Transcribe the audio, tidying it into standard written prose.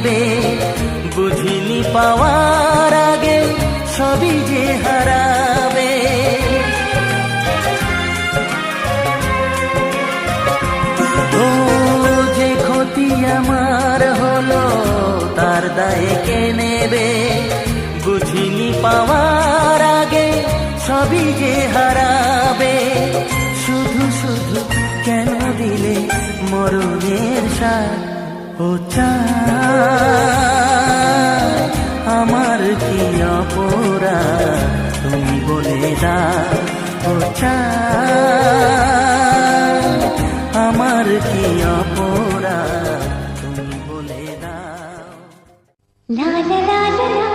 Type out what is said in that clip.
নেবে, বুঝিনি পাওয়ার আগে সবই যে হারাবে। ও যে ক্ষতি আমার হলো তার দায়ে কে নেবে, বুঝিনি পাওয়ার আগে সবই যে হারাবে। শুধু শুধু কেন দিলে মরণের সাথ, ও চাঁদ আমার কি অপরাধ তুমি বলে দাও, ও চাঁদ আমার কি অপরাধ তুমি বলে দাও। লা লা লা লা।